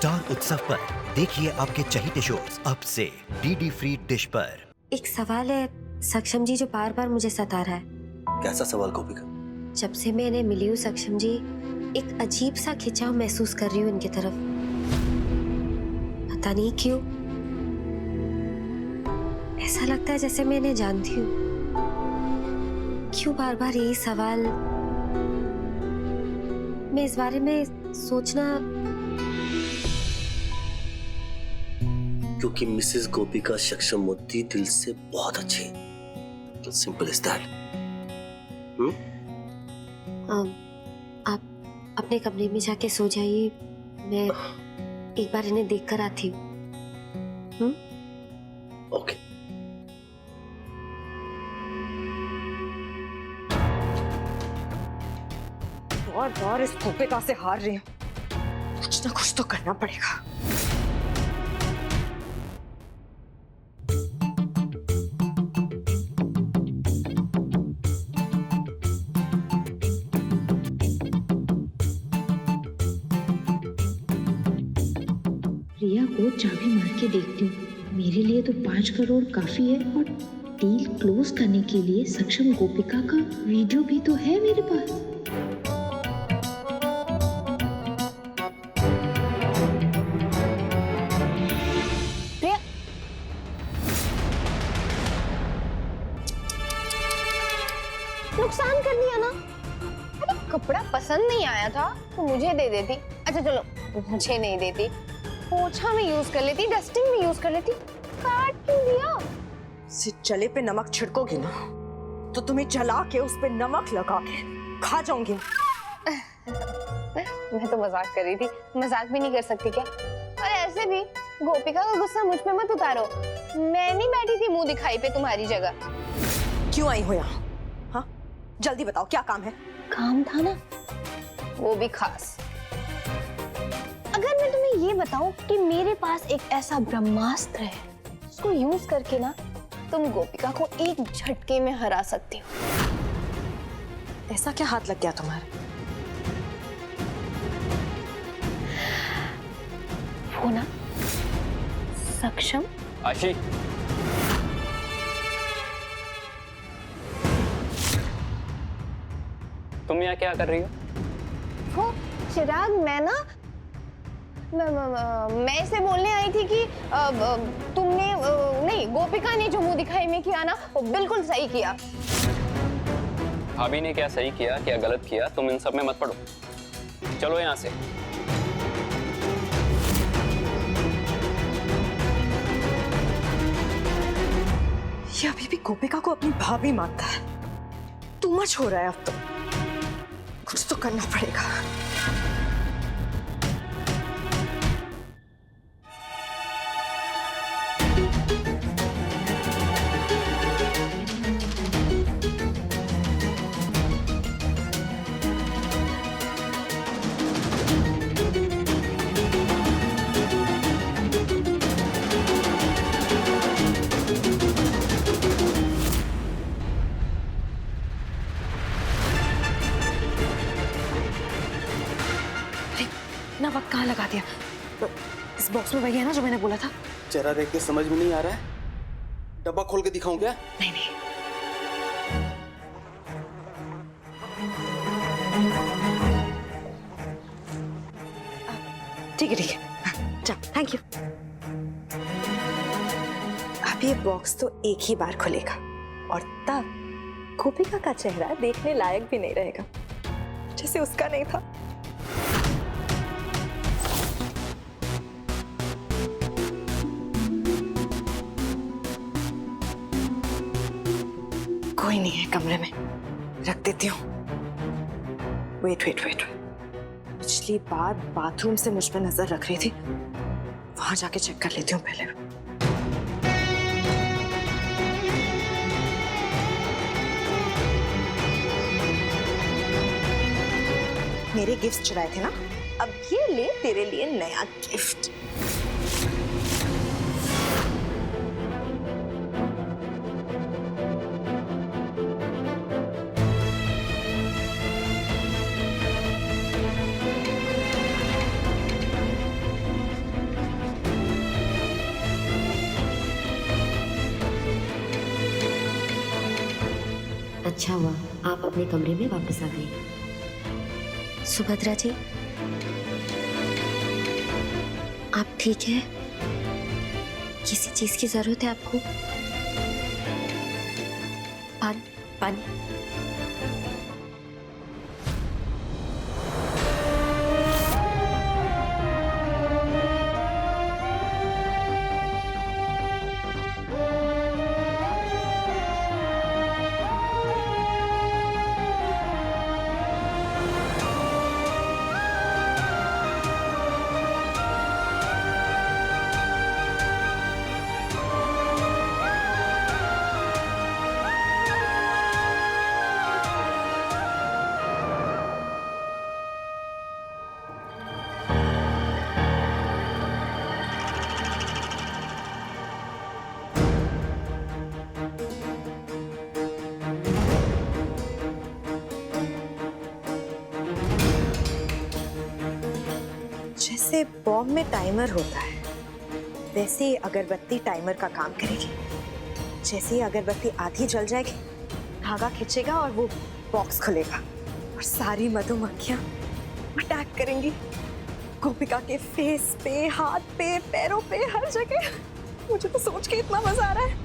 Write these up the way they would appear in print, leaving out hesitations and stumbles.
Star उत्सव पर देखिए आपके चहीते शोज अब से डीडी फ्री डिश पर। एक सवाल है सक्षम जी जो बार बार मुझे सता रहा है। कैसा सवाल गोपिका? जब से मैं इन्हें मिली हूँ सक्षम जी, एक अजीब सा खिंचाव महसूस कर रही हूँ इनकी तरफ। पता नहीं क्यों, ऐसा लगता है जैसे मैं इन्हें जानती हूँ। क्यों बार बार यही सवाल? मैं इस बारे में सोचना। क्योंकि मिसेस गोपिका सक्षमूर्ति दिल से बहुत अच्छी है। Simple is that. आप अपने कमरे में जाके सो जाइए, मैं एक बार इन्हें देखकर आती हूँ। ओके। बार इस गोपिका से हार रही हूँ, कुछ ना कुछ तो करना पड़ेगा। प्रिया को चाबी मार के देखती हूँ। मेरे लिए तो 5 करोड़ काफी है और डील क्लोज करने के लिए सक्षम गोपिका का वीडियो भी तो है मेरे पास। प्रिया, नुकसान कर दिया ना। अरे कपड़ा पसंद नहीं आया था तो मुझे दे देती। अच्छा चलो, मुझे नहीं देती, पोछा में यूज कर लेती, डस्टिंग में यूज कर लेती। काट क्यों दिया? जले पे नमक छिड़कोगी ना तो तुम्हें जला के उस पे नमक लगा के खा जाऊंगी। मैं तो मजाक कर रही थी, मजाक भी नहीं कर सकती क्या? और ऐसे भी गोपिका का गुस्सा मुझ पे मत उतारो। मैं नहीं बैठी थी मुंह दिखाई पे तुम्हारी जगह। क्यों आई हो यहाँ? हाँ, जल्दी बताओ क्या काम है? काम था ना, वो भी खास। अगर मैं तुम्हें ये बताऊं कि मेरे पास एक ऐसा ब्रह्मास्त्र है उसको यूज करके ना तुम गोपिका को एक झटके में हरा सकती हो। ऐसा क्या हाथ लग गया तुम्हारे? वो ना सक्षम। आशी, तुम यहाँ क्या कर रही हो? वो चिराग, मैं इसे बोलने आई थी कि तुमने नहीं, गोपिका ने जो मुंह दिखाई में किया ना वो बिल्कुल सही किया। भाभी ने क्या सही किया क्या गलत किया तुम इन सब में मत पड़ो, चलो यहाँ से। ये अभी भी गोपिका को अपनी भाभी मानता है। तू मच हो रहा है, अब तो कुछ तो करना पड़ेगा। ना वक्त कहाँ लगा दिया? इस बॉक्स में वही है ना जो मैंने बोला था? चेहरा देख के समझ में नहीं आ रहा है, डब्बा खोल के दिखाऊं क्या? नहीं नहीं, ठीक है ठीक है, चल, थैंक यू। अब ये बॉक्स तो एक ही बार खुलेगा और तब गोपिका का चेहरा देखने लायक भी नहीं रहेगा, जैसे उसका नहीं था। कोई नहीं है कमरे में, रख देती हूँ। वेट वेट वेट, पिछली बार बाथरूम से मुझ पे नजर रख रही थी, वहां जाके चेक कर लेती हूँ पहले। मेरे गिफ्ट चुराए थे ना, अब ये ले तेरे लिए नया गिफ्ट। अच्छा हुआ आप अपने कमरे में वापस आ गई। सुभद्रा जी, आप ठीक है? किसी चीज की जरूरत है आपको? पानी पानी। जैसे बॉम्ब में टाइमर होता है, वैसे ही अगरबत्ती टाइमर का काम करेगी। जैसे ही अगरबत्ती आधी जल जाएगी, धागा खींचेगा और वो बॉक्स खुलेगा और सारी मधुमक्खियां अटैक करेंगी गोपिका के फेस पे, हाथ पे, पैरों पे, हर जगह। मुझे तो सोच के इतना मजा आ रहा है।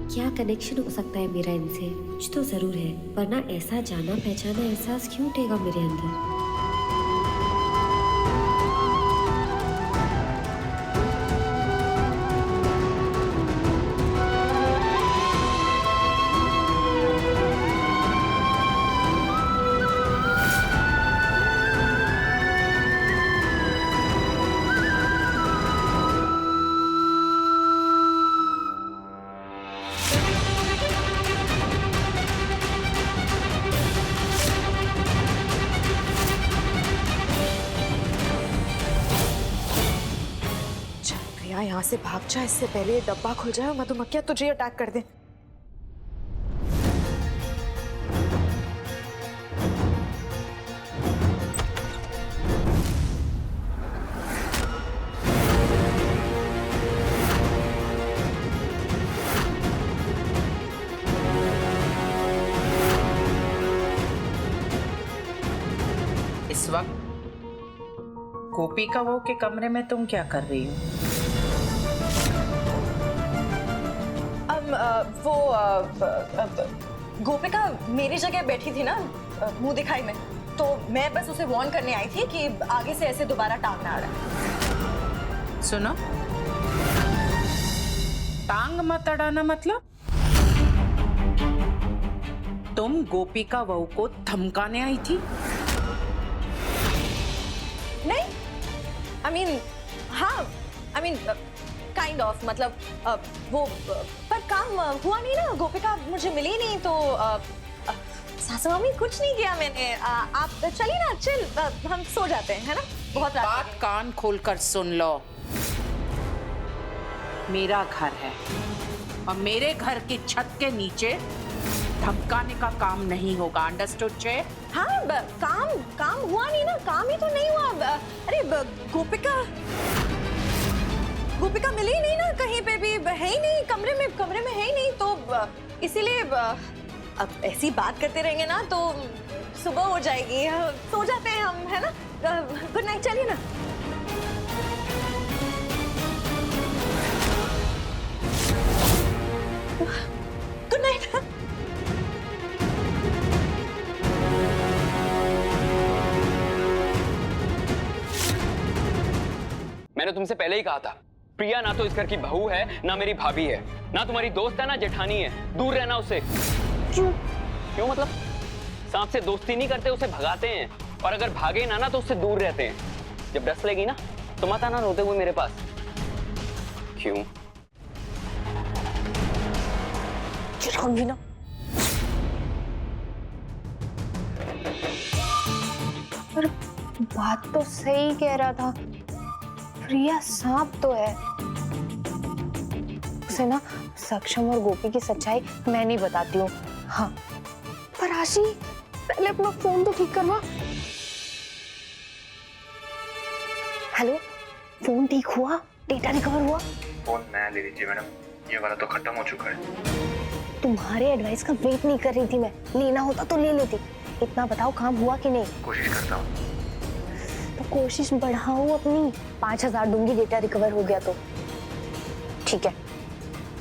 क्या कनेक्शन हो सकता है मेरा इनसे? कुछ तो जरूर है, वरना ऐसा जाना पहचाना एहसास क्यों उठेगा मेरे अंदर? यहाँ से भाग जा, इससे पहले ये डब्बा खुल जाए और मधुमक्खियां तुझे अटैक कर दें। इस वक्त गोपिका वो के कमरे में तुम क्या कर रही हो? गोपिका मेरी जगह बैठी थी ना, मुंह दिखाई में, तो मैं बस उसे वार्न करने आई थी कि आगे से ऐसे दोबारा टांग ना अड़ाए। सुनो, टांग मत अड़ाना मतलब तुम गोपिका बहू को धमकाने आई थी? नहीं, I mean, हाँ, I mean, काइंड ऑफ, मतलब वो, पर काम हुआ नहीं ना। गोपिका मुझे मिली नहीं, तो सासू मम्मी कुछ नहीं किया मैंने। आप चलिए ना, चिल, हम सो जाते हैं, है ना? बहुत रात बात कान खोलकर सुन लो। मेरा घर है और मेरे घर की छत के नीचे धमकाने का काम नहीं होगा, अंडरस्टूड चे? हाँ, काम हुआ नहीं ना, काम ही तो नहीं हुआ। अरे गोपिका मिली नहीं ना, कहीं पे भी है ही नहीं, कमरे में है ही नहीं, तो इसीलिए अब ऐसी बात करते रहेंगे ना तो सुबह हो जाएगी। सो जाते हैं हम, है ना? गुड नाइट, चलिए ना। Good night. मैंने तुमसे पहले ही कहा था, प्रिया ना तो इस घर की बहू है, ना मेरी भाभी है, ना तुम्हारी दोस्त है, ना जेठानी है। दूर रहना उससे। क्यों मतलब? सांप से दोस्ती नहीं करते, उसे भगाते हैं, और अगर भागे ना तो उससे दूर रहते हैं। जब डस्ट लेगी ना तो मत आना रोते हुए मेरे पास। क्यों? चिढ़ाऊंगी ना। पर बात तो सही कह रहा था, प्रिया सांप तो है। उसे ना सक्षम और गोपी की सच्चाई मैं नहीं बताती हूँ। हाँ, पर आशी पहले अपना फोन तो ठीक करवा। हेलो, फोन ठीक हुआ? डेटा रिकवर हुआ? फोन नया ले लीजिए मैडम, ये वाला तो खत्म हो चुका है। तुम्हारे एडवाइस का वेट नहीं कर रही थी मैं, लेना होता तो ले लेती। इतना बताओ काम हुआ कि नहीं? कोशिश करता हूँ। तो कोशिश बढ़ाओ अपनी। 5,000 दूंगी डेटा रिकवर हो गया तो। ठीक है।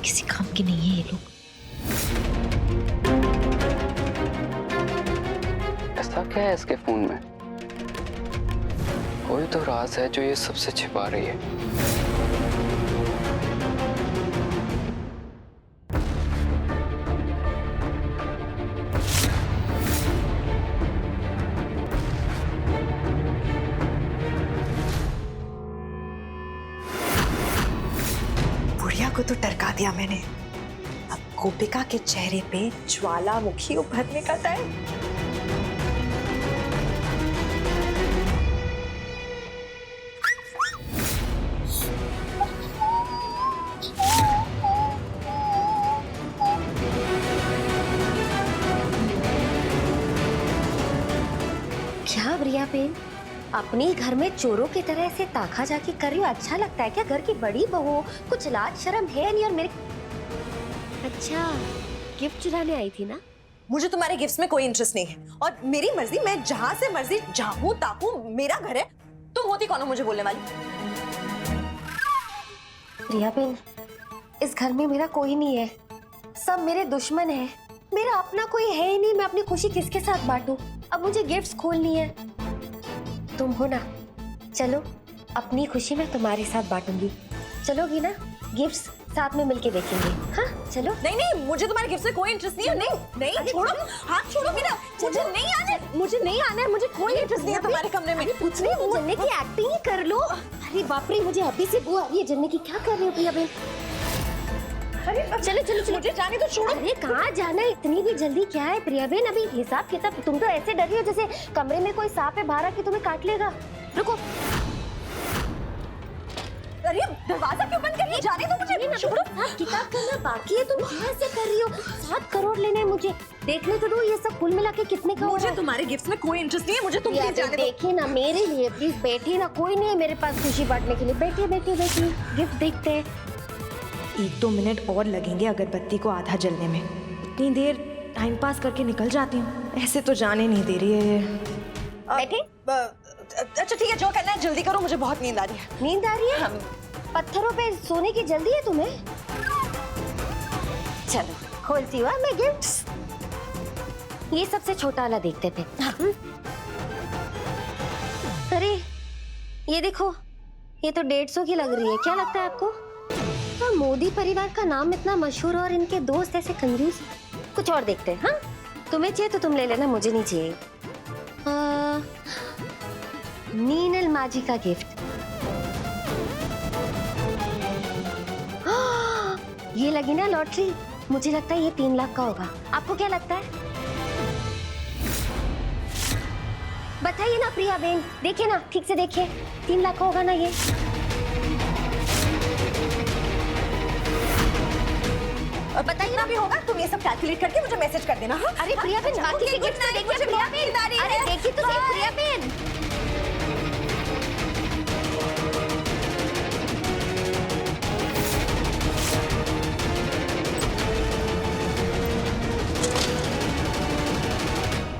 किसी काम के नहीं है ये लोग। ऐसा क्या है इसके फोन में? कोई तो राज है जो ये सबसे छिपा रही है। बुढ़िया को तो टरका दिया मैंने। अब गोपिका के चेहरे पे ज्वालामुखी उभरने का टाइम। क्या प्रिया बेन, अपने घर में चोरों की तरह से ताका जाकी कर रही हो? अच्छा लगता है क्या? घर की बड़ी बहू हो, कुछ लाज शर्म है नहीं। और मेरे अच्छा गिफ्ट चुराने आई थी ना? मुझे तुम्हारे गिफ्ट्स में कोई इंटरेस्ट नहीं है और मेरी मर्जी, मैं जहां से मर्जी जाऊं ताकूं, मेरा घर है। तुम होती कौन हो मुझे बोलने वाली? प्रिया बेन, इस घर में मेरा कोई नहीं है, सब मेरे दुश्मन है। मेरा अपना कोई है ही नहीं, मैं अपनी खुशी किसके साथ बांटूं? अब मुझे गिफ्ट्स खोलनी है। तुम हो ना, चलो अपनी खुशी मैं तुम्हारे साथ बांटूंगी। चलोगी ना? गिफ्ट्स साथ में मिलके देखेंगे। हाँ चलो। नहीं नहीं, मुझे तुम्हारे गिफ्ट में कोई इंटरेस्ट नहीं है। नहीं नहीं, छोड़ो, हाथ छोड़ो मेरा। मुझे नहीं आना है, मुझे नहीं आना है, मुझे कोई इंटरेस्ट नहीं है तुम्हारे कमरे में। कुछ नहीं, वो जलने की एक्टिंग ही कर लो। अरे बाप रे, मुझे अभी से बू आ रही है जलने की। क्या कर रही हो प्रिया बेन? अरे चलो चलो चलो, मुझे जाने तो छोड़ो। अरे कहाँ जाना है? इतनी भी जल्दी क्या है प्रिया बेन? अभी हिसाब किताब। तुम तो ऐसे डरी हो जैसे कमरे में कोई सांप है बाहर आके तुम्हें काट लेगा। रुको। अरे दरवाजा क्यों बंद कर रही है? जाने दो मुझे। छोड़ो। हिसाब किताब करना बाकी है, तुम क्यों ऐसे कर रही हो? 7 करोड़ लेने हैं मुझे, देखने तो दो ये सब कुल मिला के कितने का हो रहा मुझे है। तुम्हारे गिफ्ट्स में कोई इंटरेस्ट नहीं है, मुझे तुम प्लीज जाने दो। देखिए ना मेरे लिए, प्लीज बैठिए ना। कोई नहीं है मेरे पास खुशी बांटने के लिए। बैठिए बैठिए बैठिए, गिफ्ट देखते हैं। 1-2 मिनट और लगेंगे अगरबत्ती को आधा जलने में। इतनी देर टाइम पास करके निकल जाती हूँ, ऐसे तो जाने नहीं दे रही है ये। बैठे। अच्छा ठीक है, जो करना है जल्दी करो, मुझे बहुत नींद आ रही है। नींद आ रही है? पत्थरों पे सोने की जल्दी है तुम्हें? चलो खोलती हुआ मैं गिफ्ट्स। ये सबसे छोटा वाला देखते थे। अरे ये देखो, ये तो 150 की लग रही है। क्या लगता है आपको? हाँ, मोदी परिवार का नाम इतना मशहूर और इनके दोस्त ऐसे कंजूस। कुछ और देखते हैं। हाँ तुम्हें चाहिए तो तुम ले लेना, मुझे नहीं चाहिए। नीनल माजी का गिफ्ट। ये लगी ना लॉटरी, मुझे लगता है ये 3 लाख का होगा। आपको क्या लगता है? बताइए ना प्रिया बेन, देखिए ना, ठीक से देखिए। 3 लाख का होगा ना ये? और बताइए ना भी होगा। तुम ये सब कैलकुलेट करके मुझे मैसेज कर देना। हाँ? अरे प्रिया बेन, बाकी के गिफ्ट देखिए प्रिया बेन। अरे देखिए तो सही प्रिया बेन।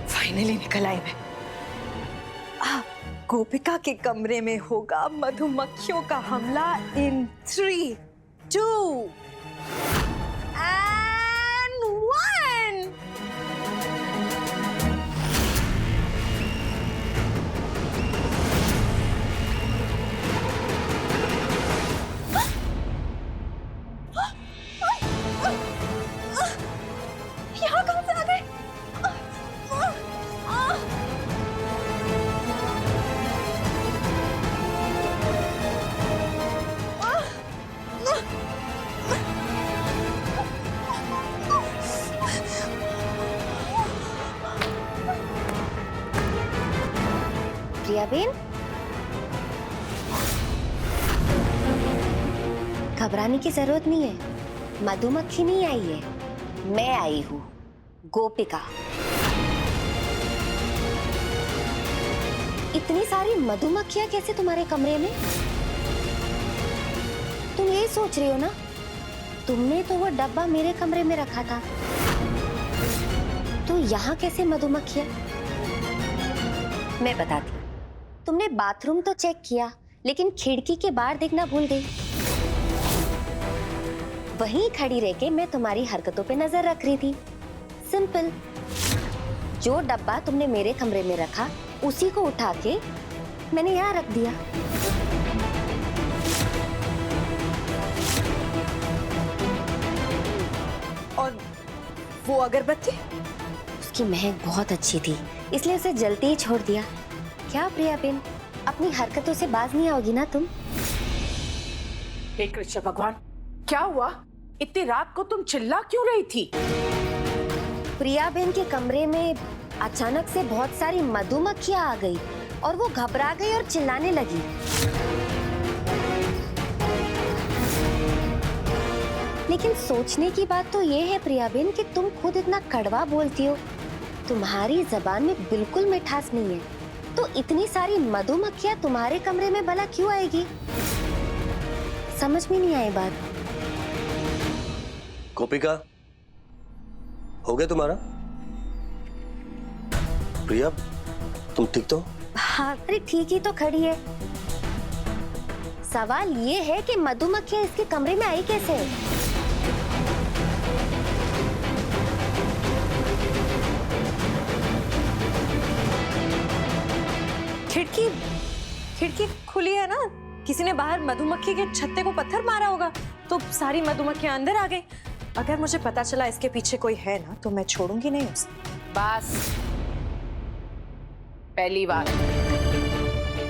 फाइनली निकल आई मैं। गोपिका के कमरे में होगा मधुमक्खियों का हमला इन 3, 2 and 1। यहाँ कहाँ से आ गए? प्रिया बेन, घबराने की जरूरत नहीं है। मधुमक्खी नहीं आई है, मैं आई हूँ, गोपिका। इतनी सारी मधुमक्खियां कैसे तुम्हारे कमरे में? तुम ये सोच रही हो ना, तुमने तो वो डब्बा मेरे कमरे में रखा था, तो यहाँ कैसे मधुमक्खियां? मैं बताती हूँ। तुमने बाथरूम तो चेक किया, लेकिन खिड़की के बाहर देखना भूल गई। वहीं खड़ी रह के मैं तुम्हारी हरकतों पे नजर रख रही थी। सिंपल। जो डब्बा तुमने मेरे कमरे में रखा, उसी को उठा के मैंने यहाँ रख दिया। और वो अगरबत्ती? उसकी महक बहुत अच्छी थी, इसलिए उसे जलते ही छोड़ दिया। क्या प्रिया बेन, अपनी हरकतों से बाज नहीं आओगी ना तुम? हे कृष्ण भगवान, क्या हुआ? इतनी रात को तुम चिल्ला क्यों रही थी? प्रिया बेन के कमरे में अचानक से बहुत सारी मधुमक्खियां आ गई और वो घबरा गई और चिल्लाने लगी। लेकिन सोचने की बात तो ये है प्रिया बेन कि तुम खुद इतना कड़वा बोलती हो, तुम्हारी जबान में बिल्कुल मिठास नहीं है, तो इतनी सारी मधुमक्खियां तुम्हारे कमरे में भला क्यों आएगी? समझ में नहीं आई बात। गोपिका, हो गया तुम्हारा? प्रिया, तुम ठीक तो? हाँ, अरे ठीक ही तो खड़ी है। सवाल ये है कि मधुमक्खियां इसके कमरे में आई कैसे? खिड़की खुली है ना, किसी ने बाहर मधुमक्खी के छत्ते को पत्थर मारा होगा, तो सारी मधुमक्खियां अंदर आ गई। अगर मुझे पता चला इसके पीछे कोई है ना, तो मैं छोड़ूंगी नहीं उसे। बस, पहली बात,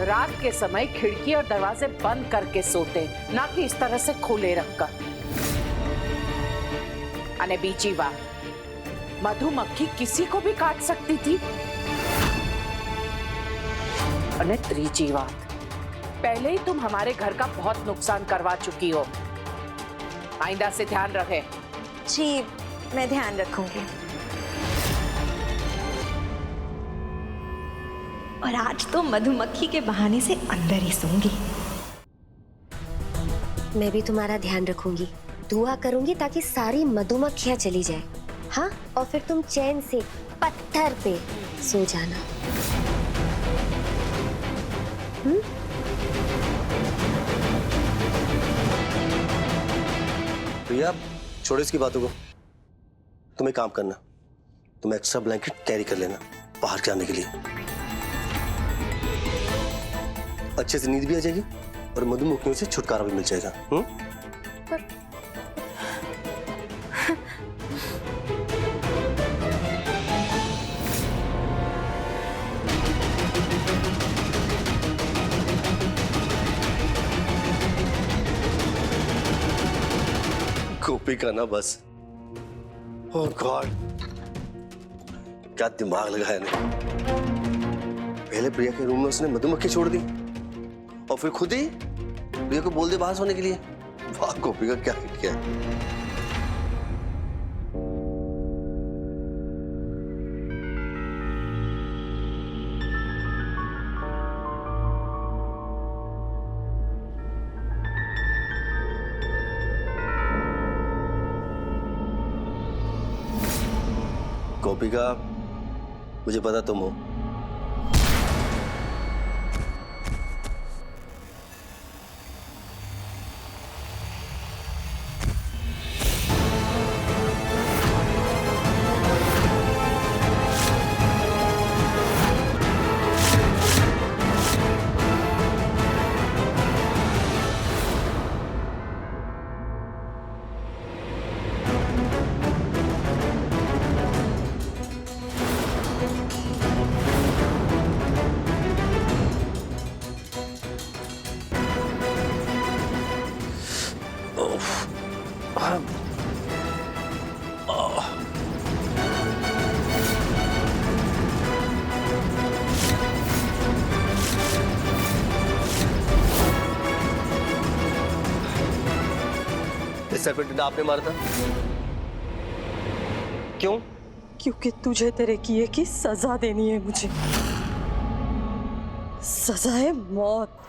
रात के समय खिड़की और दरवाजे बंद करके सोते, ना कि इस तरह से खुले रखकर। अने बीजी बात, मधुमक्खी किसी को भी काट सकती थी। अने त्रीजी बात, पहले ही तुम हमारे घर का बहुत नुकसान करवा चुकी हो। आइंदा से ध्यान रखे। जी, मैं ध्यान रखूंगी। और आज तो मधुमक्खी के बहाने से अंदर ही सोऊंगी। मैं भी तुम्हारा ध्यान रखूंगी, दुआ करूंगी ताकि सारी मधुमक्खियां चली जाए। हाँ, और फिर तुम चैन से पत्थर पे सो जाना। प्रिया, छोड़ो इसकी बातों को। तुम एक काम करना, तुम एक्स्ट्रा ब्लैंकेट कैरी कर लेना बाहर जाने के लिए। अच्छे से नींद भी आ जाएगी और मधुमक्खियों से छुटकारा भी मिल जाएगा। गोपिका ना, बस। ओह गॉड, क्या दिमाग लगाया ने। पहले प्रिया के रूम में उसने मधुमक्खी छोड़ दी और फिर खुद ही प्रिया को बोल दे बाहर सोने के लिए। वाह गोपिका, क्या हिट किया। गोपिका, मुझे पता तुम हो। इस सर पे डंडा आपने मारा था? क्यों? क्योंकि तुझे तेरे किए की सजा देनी है मुझे। सजा है मौत।